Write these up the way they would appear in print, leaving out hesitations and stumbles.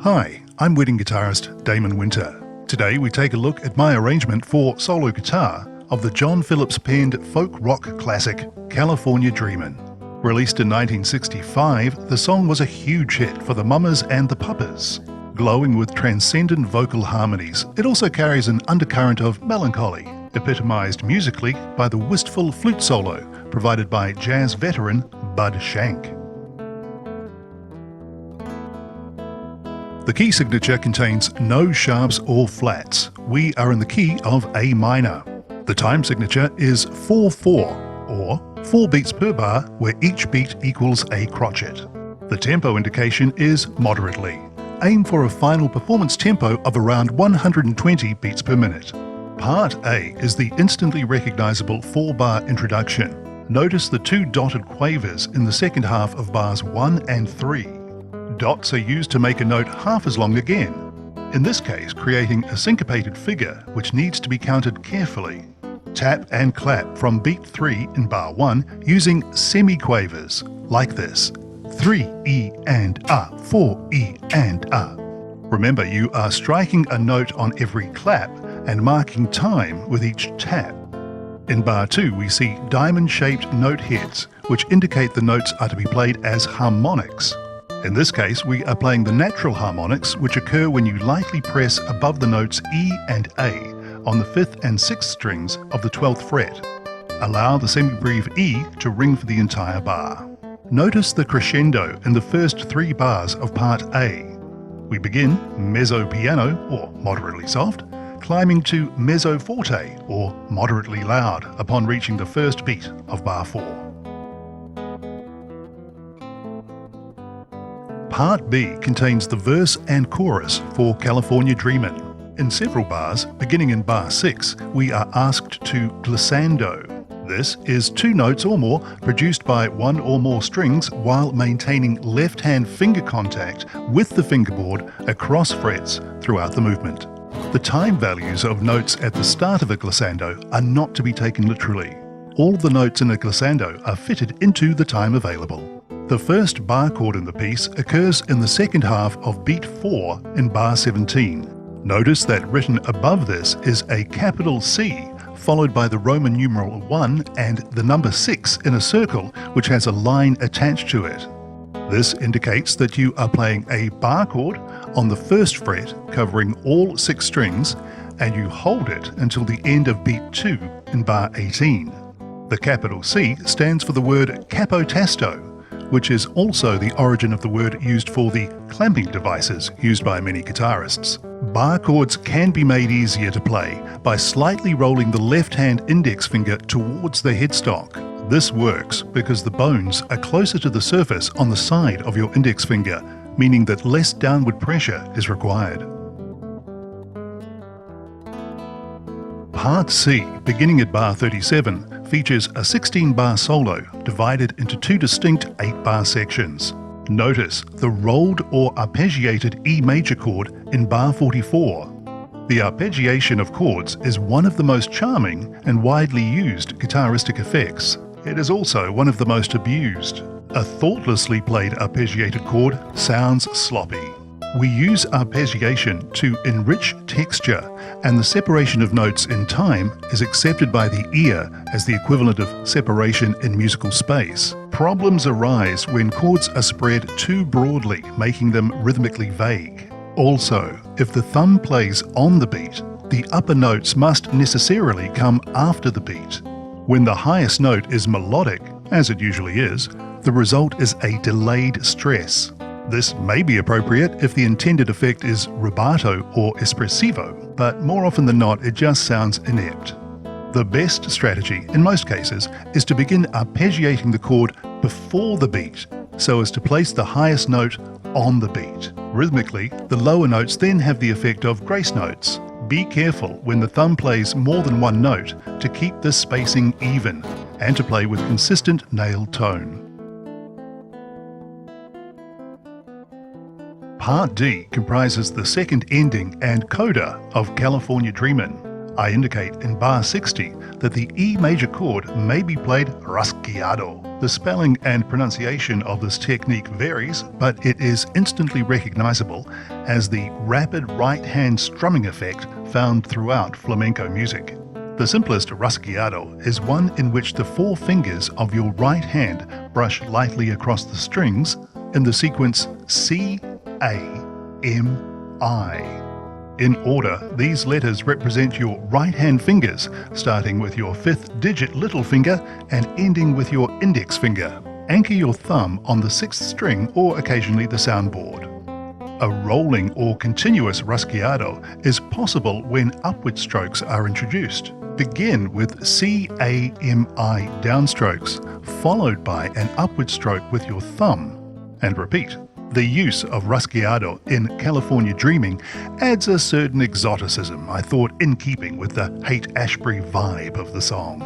Hi, I'm wedding guitarist Damon Winter. Today we take a look at my arrangement for solo guitar of the John Phillips penned folk rock classic California Dreamin'. Released in 1965, the song was a huge hit for the Mamas and the Papas. Glowing with transcendent vocal harmonies, it also carries an undercurrent of melancholy, epitomized musically by the wistful flute solo provided by jazz veteran Bud Shank. The key signature contains no sharps or flats. We are in the key of A minor. The time signature is 4/4, or 4 beats per bar, where each beat equals a crotchet. The tempo indication is moderately. Aim for a final performance tempo of around 120 beats per minute. Part A is the instantly recognizable 4-bar introduction. Notice the 2 dotted quavers in the second half of bars 1 and 3. Dots are used to make a note half as long again, in this case creating a syncopated figure which needs to be counted carefully. Tap and clap from beat 3 in bar 1 using semi-quavers, like this: 3 E and A, 4 E and A. Remember, you are striking a note on every clap and marking time with each tap. In bar 2 we see diamond-shaped note heads, which indicate the notes are to be played as harmonics. In this case, we are playing the natural harmonics, which occur when you lightly press above the notes E and A on the 5th and 6th strings of the 12th fret. Allow the semi-breve E to ring for the entire bar. Notice the crescendo in the first 3 bars of part A. We begin mezzo piano, or moderately soft, climbing to mezzo forte, or moderately loud, upon reaching the first beat of bar 4. Part B contains the verse and chorus for California Dreamin'. In several bars, beginning in bar 6, we are asked to glissando. This is 2 notes or more produced by 1 or more strings while maintaining left-hand finger contact with the fingerboard across frets throughout the movement. The time values of notes at the start of a glissando are not to be taken literally. All the notes in a glissando are fitted into the time available. The first bar chord in the piece occurs in the second half of beat 4 in bar 17. Notice that written above this is a capital C, followed by the Roman numeral 1 and the number 6 in a circle which has a line attached to it. This indicates that you are playing a bar chord on the first fret covering all 6 strings, and you hold it until the end of beat 2 in bar 18. The capital C stands for the word capotasto, which is also the origin of the word used for the clamping devices used by many guitarists. Bar chords can be made easier to play by slightly rolling the left-hand index finger towards the headstock. This works because the bones are closer to the surface on the side of your index finger, meaning that less downward pressure is required. Part C, beginning at bar 37, features a 16-bar solo divided into 2 distinct 8-bar sections. Notice the rolled or arpeggiated E major chord in bar 44. The arpeggiation of chords is one of the most charming and widely used guitaristic effects. It is also one of the most abused. A thoughtlessly played arpeggiated chord sounds sloppy. We use arpeggiation to enrich texture, and the separation of notes in time is accepted by the ear as the equivalent of separation in musical space. Problems arise when chords are spread too broadly, making them rhythmically vague. Also, if the thumb plays on the beat, the upper notes must necessarily come after the beat. When the highest note is melodic, as it usually is, the result is a delayed stress. This may be appropriate if the intended effect is rubato or espressivo, but more often than not it just sounds inept. The best strategy, in most cases, is to begin arpeggiating the chord before the beat, so as to place the highest note on the beat. Rhythmically, the lower notes then have the effect of grace notes. Be careful when the thumb plays more than 1 note to keep the spacing even, and to play with consistent nail tone. Part D comprises the second ending and coda of California Dreamin'. I indicate in bar 60 that the E major chord may be played rasgueado. The spelling and pronunciation of this technique varies, but it is instantly recognizable as the rapid right-hand strumming effect found throughout flamenco music. The simplest rasgueado is one in which the four fingers of your right hand brush lightly across the strings in the sequence C, A, M, I. In order, these letters represent your right-hand fingers, starting with your fifth digit little finger and ending with your index finger. Anchor your thumb on the sixth string or occasionally the soundboard. A rolling or continuous rasgueado is possible when upward strokes are introduced. Begin with C-A-M-I downstrokes, followed by an upward stroke with your thumb, and repeat. The use of rasgueado in California Dreaming adds a certain exoticism, I thought, in keeping with the Haight-Ashbury vibe of the song.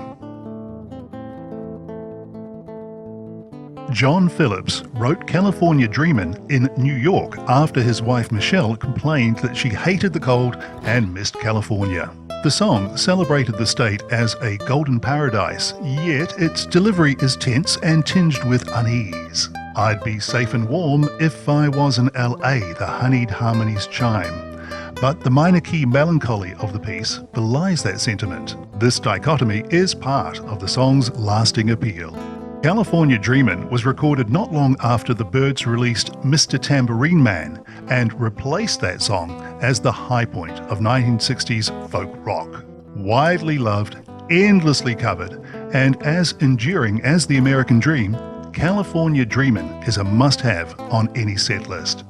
John Phillips wrote California Dreamin' in New York after his wife Michelle complained that she hated the cold and missed California. The song celebrated the state as a golden paradise, yet its delivery is tense and tinged with unease. I'd be safe and warm if I was in LA, the honeyed harmonies chime. But the minor key melancholy of the piece belies that sentiment. This dichotomy is part of the song's lasting appeal. California Dreamin' was recorded not long after the Byrds released Mr. Tambourine Man and replaced that song as the high point of 1960s folk rock. Widely loved, endlessly covered, and as enduring as the American Dream, California Dreamin' is a must-have on any set list.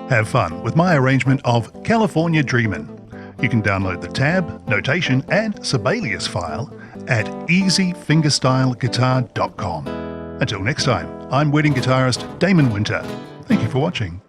Have fun with my arrangement of California Dreamin'. You can download the tab, notation, and Sibelius file at easyfingerstyleguitar.com. Until next time, I'm wedding guitarist Damon Winter. Thank you for watching.